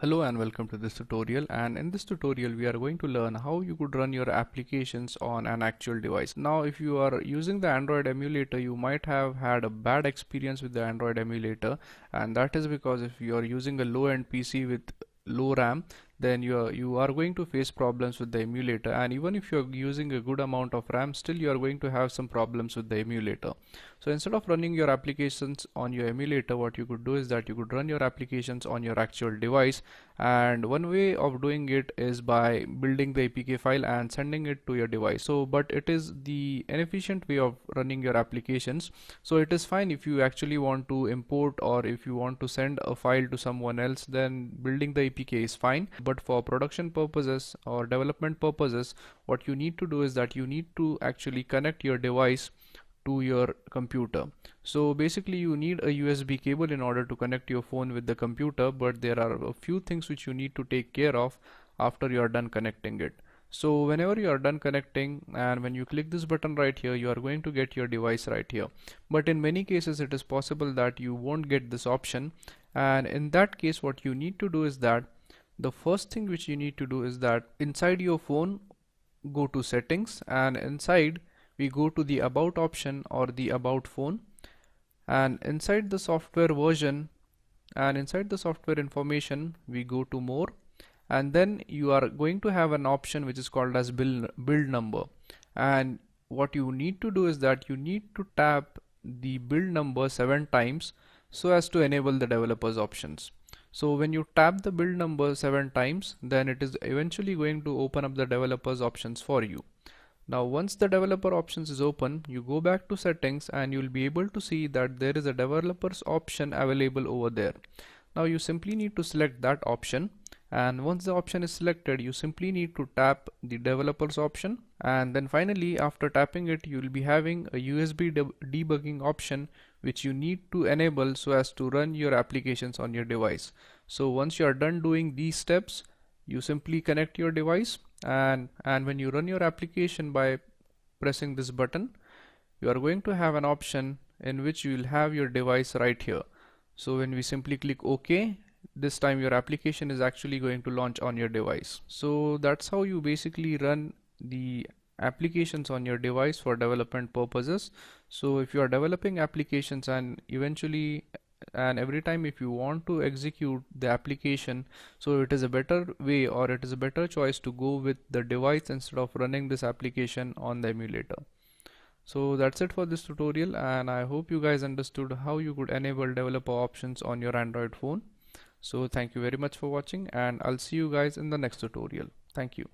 Hello and welcome to this tutorial, and in this tutorial we are going to learn how you could run your applications on an actual device. Now if you are using the Android emulator, you might have had a bad experience with the Android emulator, and that is because if you are using a low-end PC with low RAM, then you are going to face problems with the emulator, and even if you are using a good amount of RAM, still you are going to have some problems with the emulator. So instead of running your applications on your emulator, what you could do is that you could run your applications on your actual device, and one way of doing it is by building the APK file and sending it to your device. But it is the inefficient way of running your applications. So it is fine if you actually want to import or if you want to send a file to someone else, then building the APK is fine. But for production purposes or development purposes, what you need to do is that you need to actually connect your device to your computer. So basically you need a USB cable in order to connect your phone with the computer, but there are a few things which you need to take care of after you are done connecting it. So whenever you are done connecting and when you click this button right here, you are going to get your device right here. But in many cases it is possible that you won't get this option, and in that case what you need to do is that the first thing which you need to do is that inside your phone, go to settings, and inside we go to the about option or the about phone, and inside the software version and inside the software information we go to more, and then you are going to have an option which is called as build number. And what you need to do is that you need to tap the build number 7 times so as to enable the developers options. So when you tap the build number 7 times, then it is eventually going to open up the developers options for you. Now once the developer options is open, you go back to settings and you'll be able to see that there is a developers option available over there. Now you simply need to select that option, and once the option is selected, you simply need to tap the developers option, and then finally after tapping it, you will be having a USB debugging option which you need to enable so as to run your applications on your device. So once you are done doing these steps, you simply connect your device, and when you run your application by pressing this button, you are going to have an option in which you will have your device right here. So when we simply click OK, this time your application is actually going to launch on your device. So that's how you basically run the applications on your device for development purposes. So if you are developing applications and every time if you want to execute the application, so it is a better way or it is a better choice to go with the device instead of running this application on the emulator. So that's it for this tutorial, and I hope you guys understood how you could enable developer options on your Android phone. So thank you very much for watching, and I'll see you guys in the next tutorial. Thank you.